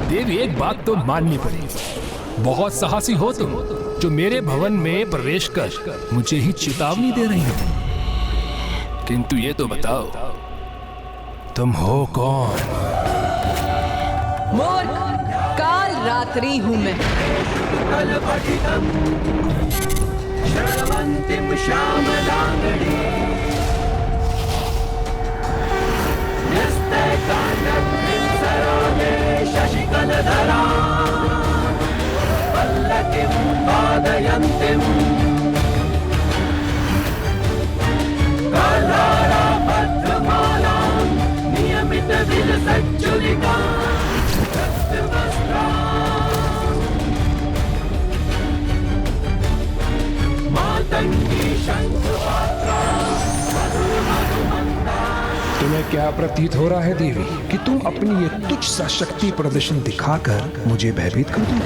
देवी, एक बात तो माननी पड़ेगी, बहुत साहसी हो तुम, जो मेरे भवन में प्रवेश कर मुझे ही चेतावनी दे रही हो। किंतु ये तो बताओ, तुम हो कौन? मूर्ख, काल रात्रि हूं मैं। शशिकलधरा पल्लकिं पादयन्तीं कलाराबद्धमालां नियमितविलसज्जुलिकां रक्तवस्त्रां मातङ्गी शङ्खपात्रां मधुमधुमन्दां। तुम्हें क्या प्रतीत हो रहा है देवी कि तुम अपनी ये तुच्छ सा शक्ति प्रदर्शन दिखाकर मुझे भयभीत कर दोगी?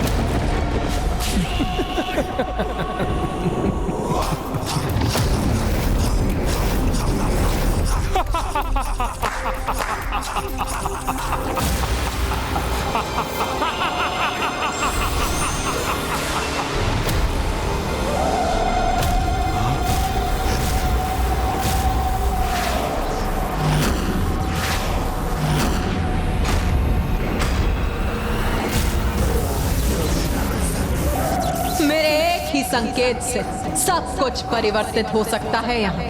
संकेत से सब कुछ परिवर्तित हो सकता है यहाँ।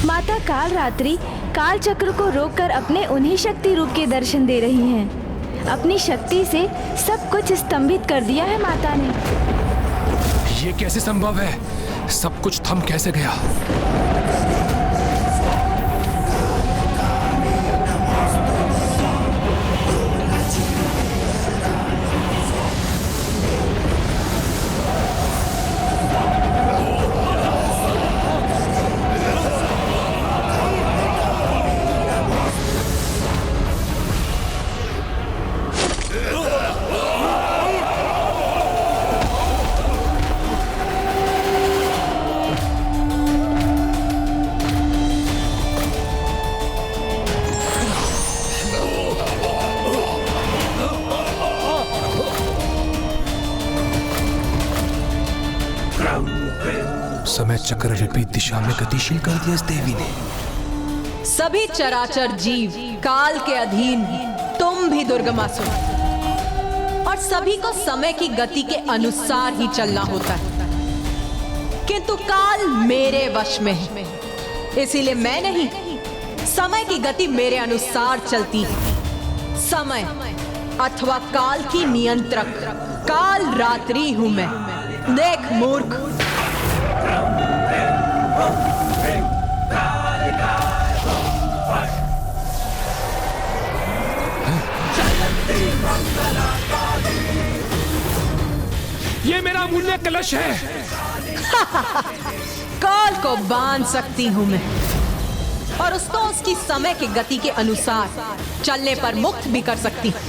माता काल रात्रि काल चक्र को रोककर अपने उन्हीं शक्ति रूप के दर्शन दे रही हैं। अपनी शक्ति से सब कुछ स्तंभित कर दिया है माता ने। ये कैसे संभव है? सब कुछ थम कैसे गया? समय चक्र विपरीत दिशा में गतिशील कर दिया इस देवी ने। सभी चराचर जीव काल के अधीन, तुम भी दुर्गमासुर, और सभी को समय की गति के अनुसार ही चलना होता है। किंतु काल मेरे वश में है, इसीलिए मैं नहीं, समय की गति मेरे अनुसार चलती है। समय अथवा काल की नियंत्रक काल रात्रि हूं मैं। देख मूर्ख, ये मेरा अमूल्य कलश है। काल को बांध सकती हूं मैं, और उसको उसकी समय की गति के अनुसार चलने पर मुक्त भी कर सकती हूं।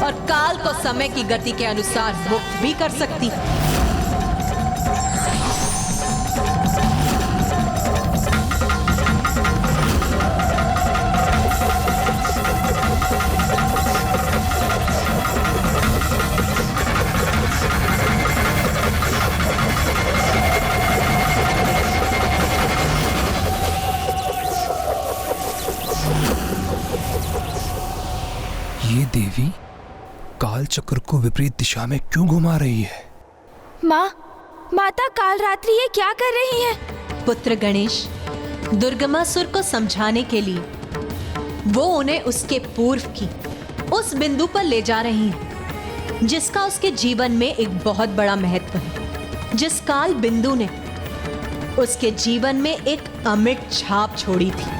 और काल को समय की गति के अनुसार मुक्त भी कर सकती हूं। ये देवी काल चक्र को विपरीत दिशा में क्यों घुमा रही है? माता काल रात्रि ये क्या कर रही है? पुत्र गणेश, दुर्गमासुर को समझाने के लिए वो उन्हें उसके पूर्व की उस बिंदु पर ले जा रही है, जिसका उसके जीवन में एक बहुत बड़ा महत्व है। जिस काल बिंदु ने उसके जीवन में एक अमिट छाप छोड़ी थी।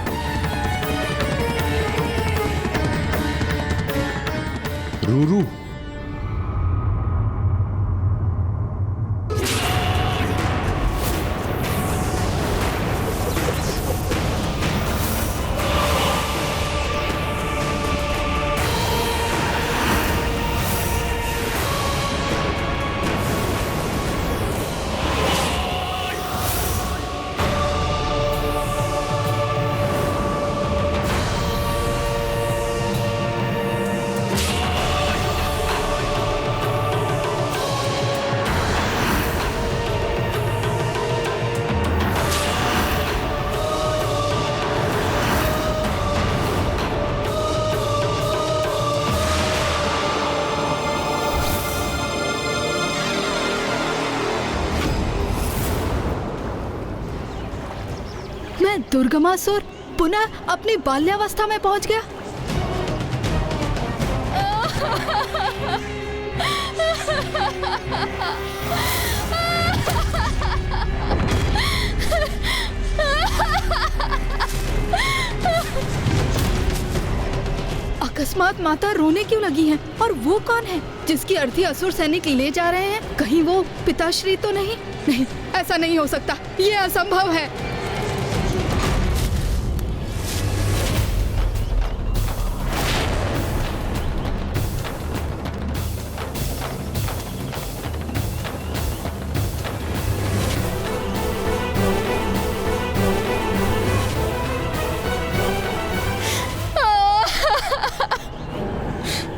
रूरू, मैं दुर्गमासुर पुनः अपनी बाल्यावस्था में पहुंच गया। अकस्मात माता रोने क्यों लगी हैं? और वो कौन है जिसकी अर्थी असुर सैनिक ले जा रहे हैं? कहीं वो पिताश्री तो नहीं? नहीं, ऐसा नहीं हो सकता, ये असंभव है।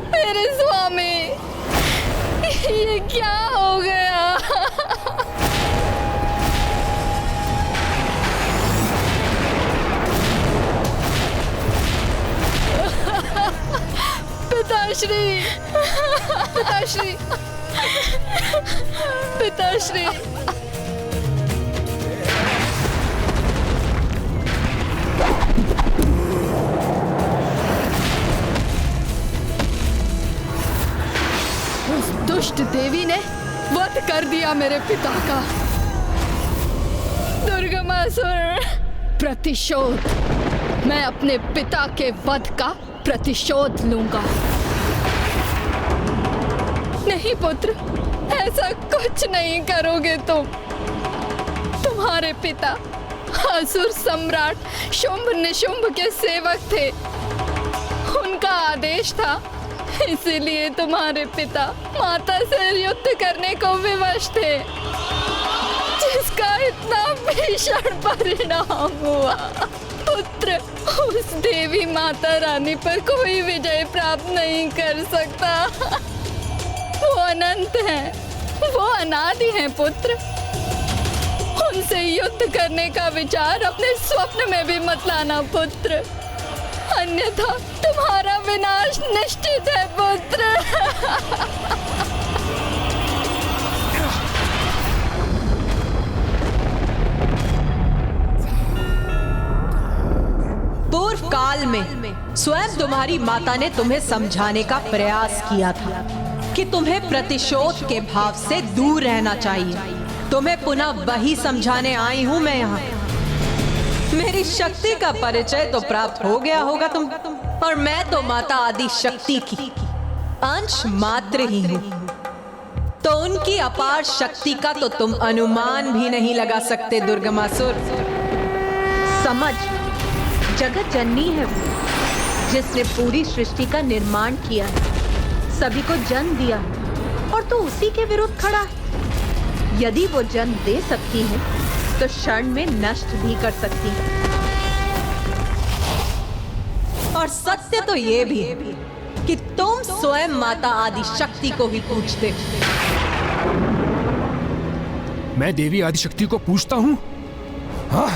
मेरे स्वामी, ये क्या हो गया? पिताश्री, पिताश्री, पिताश्री। उस दुष्ट देवी ने वध कर दिया मेरे पिता का। दुर्गमासुर, प्रतिशोध। मैं अपने पिता के वध का प्रतिशोध लूंगा। नहीं पुत्र, ऐसा कुछ नहीं करोगे तुम। तुम्हारे पिता असुर सम्राट शुंभ निशुंभ के सेवक थे। उनका आदेश था, इसीलिए तुम्हारे पिता माता से युद्ध करने को विवश थे, जिसका इतना भीषण परिणाम हुआ। पुत्र, उस देवी माता रानी पर कोई विजय प्राप्त नहीं कर सकता। वो अनंत हैं, वो अनादि हैं पुत्र। उनसे युद्ध करने का विचार अपने स्वप्न में भी मत लाना पुत्र, अन्यथा तुम्हारा विनाश निश्चित है पुत्र। पूर्व काल में स्वयं तुम्हारी माता ने तुम्हें समझाने का प्रयास किया था कि तुम्हें प्रतिशोध के भाव से दूर रहना चाहिए। तुम्हें पुनः वही समझाने आई हूं मैं यहाँ। मेरी शक्ति का परिचय तो प्राप्त हो गया होगा तुम, और मैं तो माता आदि शक्ति की अंश मात्र ही हूं, तो उनकी अपार शक्ति का तो तुम अनुमान भी नहीं लगा सकते दुर्गमासुर। समझ, जगत जननी है वो, जिसने पूरी सृष्टि का निर्माण किया है, सभी को जन्म दिया है, और तो उसी के विरुद्ध खड़ा है। यदि वो जन्म दे सकती है तो क्षण में नष्ट भी कर सकती है। और सत्य तो ये भी है कि तुम स्वयं माता आदि शक्ति को ही पूछते। मैं देवी आदि शक्ति को पूछता हूँ? हाँ,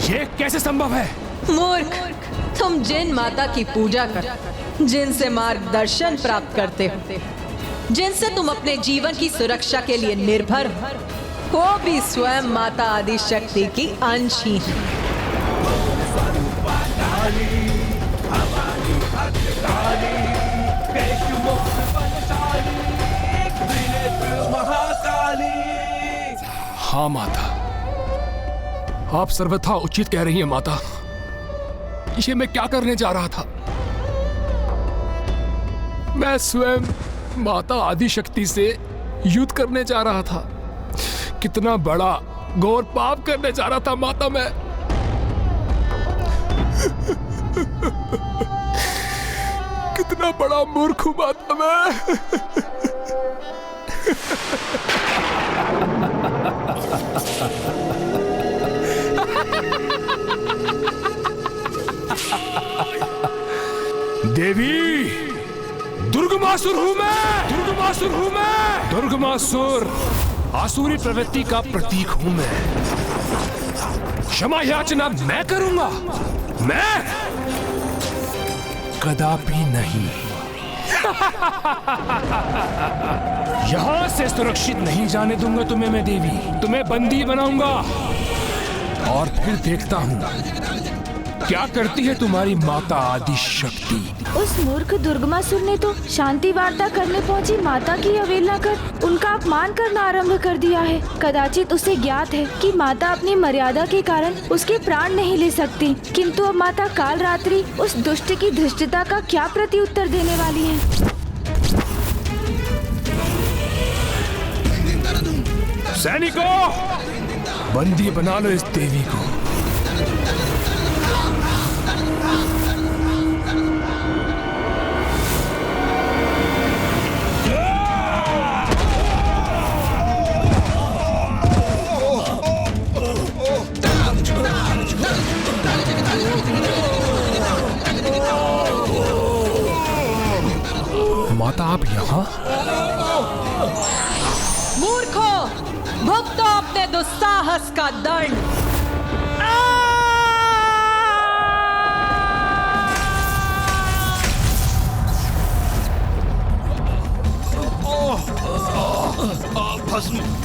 ये कैसे संभव है? मूर्ख, तुम जिन माता की पूजा कर, जिनसे मार्गदर्शन प्राप्त करते हो, जिनसे तुम अपने जीवन की सुरक्षा के लिए निर्भर हो, वो भी स्वयं माता आदि शक्ति की अंश ही है। हाँ माता, आप सर्वथा उचित कह रही हैं माता। ये मैं क्या करने जा रहा था? मैं स्वयं माता आदिशक्ति से युद्ध करने जा रहा था। कितना बड़ा घोर पाप करने जा रहा था माता मैं। कितना बड़ा मूर्ख हूं माता मैं। देवी, दुर्गमासुर हूं मैं, दुर्गमासुर हूं मैं, दुर्गमासुर आसुरी प्रवृत्ति का प्रतीक हूं मैं। क्षमा याचना मैं करूंगा, मैं कदापि नहीं। यहां से सुरक्षित नहीं जाने दूंगा तुम्हें मैं देवी। तुम्हें बंदी बनाऊंगा और फिर देखता हूं क्या करती है तुम्हारी माता आदिशक्ति। उस मूर्ख दुर्गमासुर ने तो शांति वार्ता करने पहुंची माता की अवहेलना कर उनका अपमान करना आरंभ कर दिया है। कदाचित उसे ज्ञात है कि माता अपनी मर्यादा के कारण उसके प्राण नहीं ले सकती, किंतु अब माता कालरात्रि उस दुष्ट की धृष्टता का क्या प्रत्युत्तर देने वाली है। सैनिकों, बंदी बना लो इस देवी को। माता आप यहाँ? मूर्खो, भुगतो अपने दुस्साहस का दंड।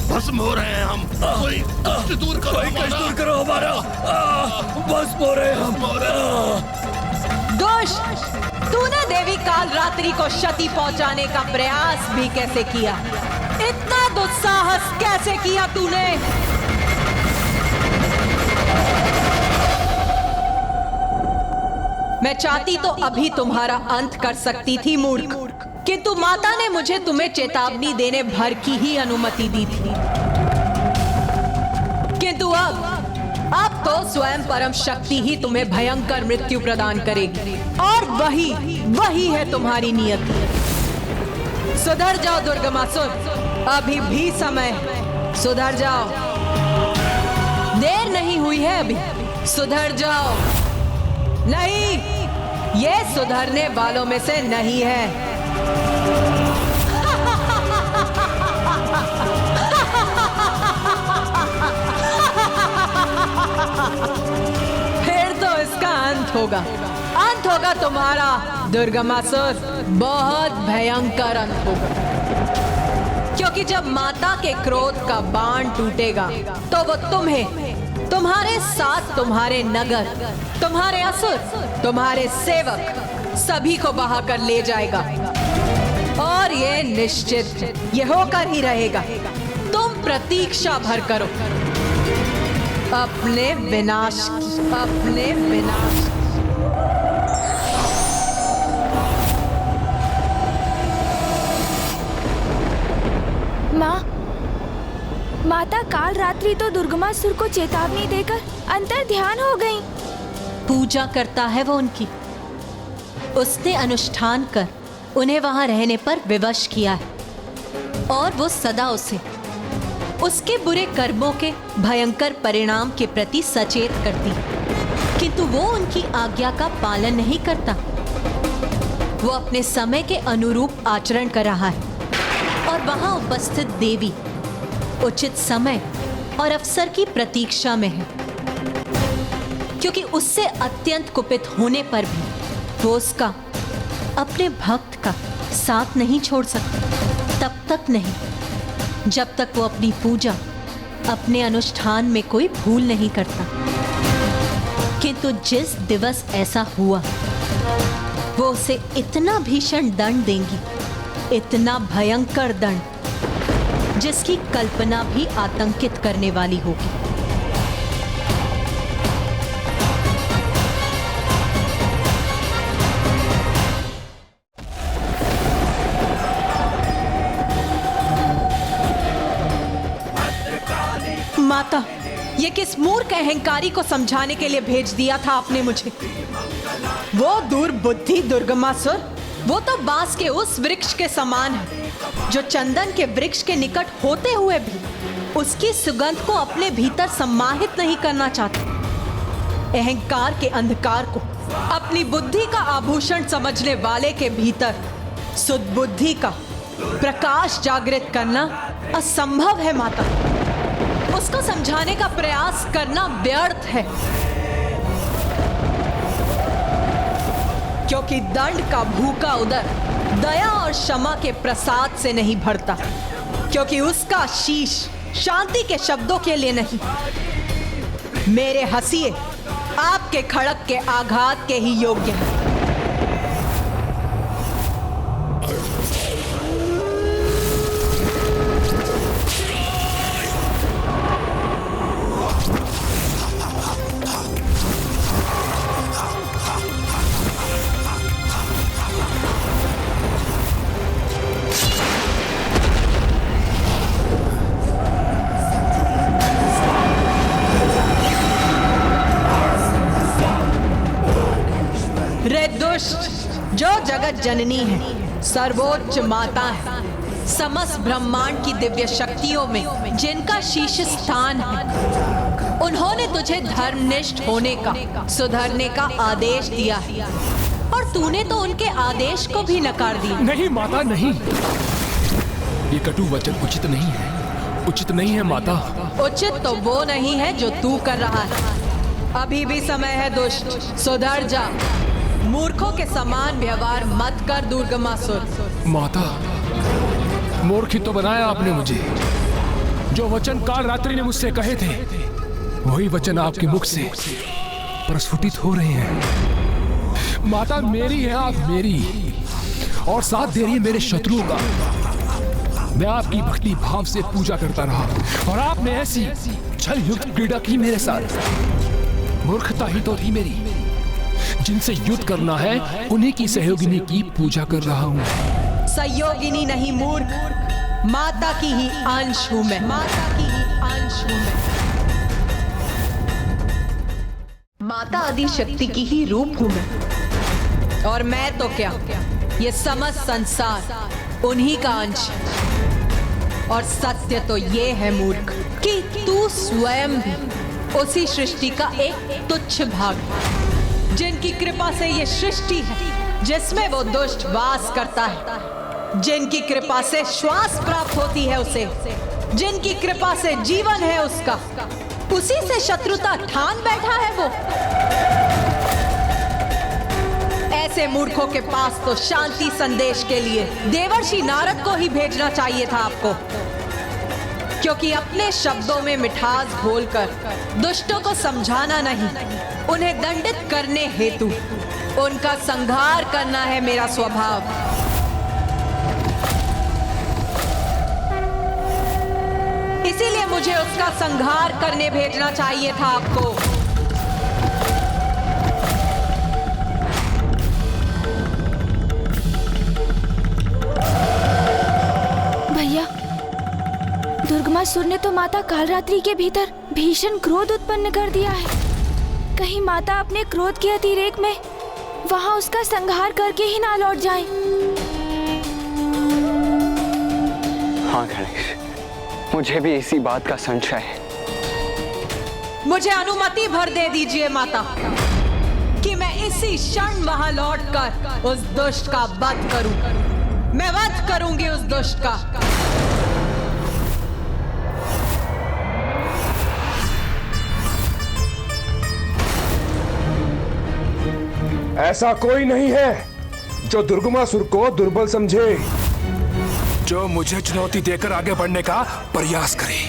भस्म हो रहे हैं हम। कोई कष्ट दूर करो, कोई कष्ट दूर करो हमारा। भस्म हो रहे हैं हम। दुष्ट, तूने देवी कालरात्रि को क्षति पहुंचाने का प्रयास भी कैसे किया? इतना दुस्साहस कैसे किया तूने? मैं चाहती तो अभी तुम्हारा अंत कर सकती थी मूर्ख, किंतु माता ने मुझे तुम्हें चेतावनी देने भर की ही अनुमति दी थी। किंतु अब तो स्वयं परम शक्ति ही तुम्हें भयंकर मृत्यु प्रदान करेगी, और वही है तुम्हारी नियति। सुधर जाओ दुर्गमासुर, अभी भी समय है, सुधर जाओ। देर नहीं हुई है अभी, सुधर जाओ। नहीं, ये सुधरने वालों में से नहीं है। फिर तो इसका अंत होगा तुम्हारा दुर्गमासुर, बहुत भयंकर अंत होगा। क्योंकि जब माता के क्रोध का बाण टूटेगा तो वो तुम्हें, तुम्हारे साथ तुम्हारे नगर, तुम्हारे असुर, तुम्हारे सेवक सभी को बहा कर ले जाएगा। और ये निश्चित ये होकर ही रहेगा। तुम प्रतीक्षा भर करो अपने विनाश की, अपने विनाश की। माता कालरात्रि तो दुर्गमासुर को चेतावनी देकर अंतर ध्यान हो गई। पूजा करता है वो उनकी, उसने अनुष्ठान कर उन्हें वहां रहने पर विवश किया है, और वो सदा उसे उसके बुरे कर्मों के भयंकर परिणाम के प्रति सचेत करती, किंतु वो उनकी आज्ञा का पालन नहीं करता। वो अपने समय के अनुरूप आचरण कर रहा है, और वहां उपस्थित देवी उचित समय और अवसर की प्रतीक्षा में है, क्योंकि उससे अत्यंत कुपित होने पर भी वो उसका, अपने भक्त का साथ नहीं छोड़ सकता। तब तक नहीं जब तक वो अपनी पूजा, अपने अनुष्ठान में कोई भूल नहीं करता। किंतु जिस दिवस ऐसा हुआ, वो उसे इतना भीषण दंड देंगी, इतना भयंकर दंड, जिसकी कल्पना भी आतंकित करने वाली होगी। ये किस मूर्ख अहंकारी को समझाने के लिए भेज दिया था आपने मुझे? वो दुर्बुद्धि दुर्गमासुर, वो तो बांस के उस वृक्ष के समान है जो चंदन के वृक्ष के निकट होते हुए भी उसकी सुगंध को अपने भीतर सम्माहित नहीं करना चाहता। अहंकार के अंधकार को अपनी बुद्धि का आभूषण समझने वाले के भीतर सुदबुद्धि का प्रकाश जागृत करना असंभव है माता। उसको समझाने का प्रयास करना व्यर्थ है, क्योंकि दंड का भूखा उदर दया और क्षमा के प्रसाद से नहीं भरता, क्योंकि उसका शीश शांति के शब्दों के लिए नहीं, मेरे हंसिए आपके खड़क के आघात के ही योग्य है। रे दुष्ट, जो जगत जननी है, सर्वोच्च माता है, समस्त ब्रह्मांड की दिव्य शक्तियों में जिनका शीर्ष स्थान है, उन्होंने तुझे धर्मनिष्ठ होने का, सुधरने का आदेश दिया है, और तूने तो उनके आदेश को भी नकार दिया। नहीं माता, नहीं, ये कटु वचन उचित नहीं है, उचित नहीं है माता। उचित तो वो नहीं है जो तू कर रहा है। अभी भी समय है दुष्ट, सुधर जा। मूर्खों के समान व्यवहार मत कर दुर्गमासुर। माता, मूर्ख ही तो बनाया आपने मुझे। जो वचन काल रात्रि ने मुझसे कहे थे, वही वचन आपके मुख से प्रस्फुटित हो रहे हैं। माता मेरी है आप मेरी, और साथ दे रही है मेरे शत्रुओं का। मैं आपकी भक्ति भाव से पूजा करता रहा, और आपने ऐसी छल युक्त क्रीड़ा की मेरे साथ। मूर्खता ही तो थी मेरी। जिनसे युद्ध करना है उन्हीं की सहयोगिनी की पूजा कर रहा हूँ। सहयोगिनी नहीं मूर्ख, माता की ही अंश हूँ मैं, माता की ही अंश हूँ मैं। माता आदि शक्ति की ही रूप हूँ मैं, और मैं तो क्या, ये समस्त संसार उन्हीं का अंश है। और सत्य तो ये है मूर्ख कि तू स्वयं भी उसी सृष्टि का एक तुच्छ भाग है, जिनकी कृपा से ये सृष्टि है जिसमें वो दुष्ट वास करता है, जिनकी कृपा से श्वास प्राप्त होती है उसे, जिनकी कृपा से जीवन है उसका, उसी से शत्रुता ठान बैठा है वो। ऐसे मूर्खों के पास तो शांति संदेश के लिए देवर्षि नारद को ही भेजना चाहिए था आपको, क्योंकि अपने शब्दों में मिठास घोलकर दुष्टों को समझाना नहीं, उन्हें दंडित करने हेतु उनका संहार करना है मेरा स्वभाव। इसीलिए मुझे उसका संहार करने भेजना चाहिए था आपको। भैया, दुर्गमासुर ने तो माता कालरात्रि के भीतर भीषण क्रोध उत्पन्न कर दिया है। कहीं माता अपने क्रोध के अतिरेक में वहां उसका संहार करके ही ना लौट जाएं। हाँ गणेश, मुझे भी इसी बात का संशय है। मुझे अनुमति भर दे दीजिए माता कि मैं इसी क्षण वहां लौटकर उस दुष्ट का वध करूं। मैं वध करूंगी उस दुष्ट का। ऐसा कोई नहीं है जो दुर्गमासुर को दुर्बल समझे, जो मुझे चुनौती देकर आगे बढ़ने का प्रयास करे।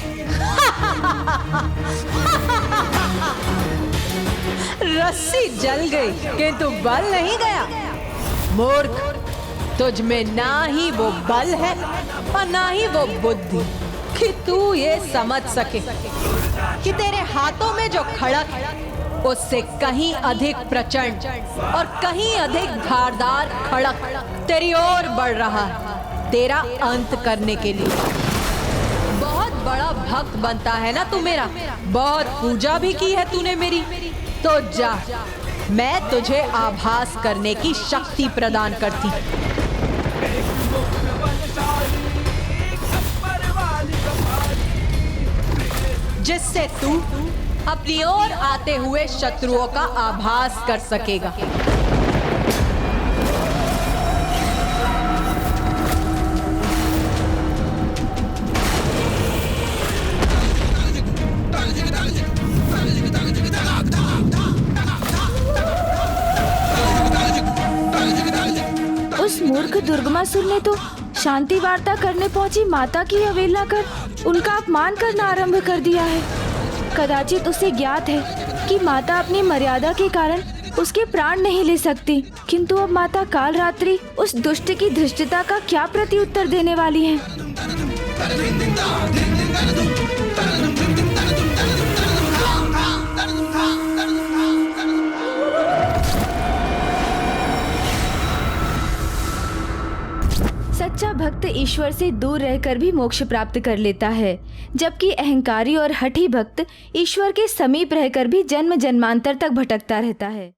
रस्सी जल गई किंतु बल नहीं गया। मूर्ख, तुझ में ना ही वो बल है और ना ही वो बुद्धि कि तू ये समझ सके कि तेरे हाथों में जो खड़क है उससे कहीं अधिक प्रचंड और कहीं अधिक धारदार खड़क तेरी ओर बढ़ रहा है, तेरा अंत करने के लिए। बहुत बड़ा भक्त बनता है ना तू मेरा, बहुत पूजा भी की है तूने मेरी, तो जा, मैं तुझे आभास करने की शक्ति प्रदान करती, जिससे तू अपनी ओर आते हुए शत्रुओं का आभास कर सकेगा। उस मूर्ख दुर्गमासुर ने तो शांति वार्ता करने पहुंची माता की अवहेलना कर उनका अपमान करना आरंभ कर दिया है। कदाचित उसे ज्ञात है कि माता अपनी मर्यादा के कारण उसके प्राण नहीं ले सकती, किंतु अब माता कालरात्रि उस दुष्ट की धृष्टता का क्या प्रत्युत्तर देने वाली है। सच्चा भक्त ईश्वर से दूर रहकर भी मोक्ष प्राप्त कर लेता है, जबकि अहंकारी और हठी भक्त ईश्वर के समीप रहकर भी जन्म जन्मांतर तक भटकता रहता है।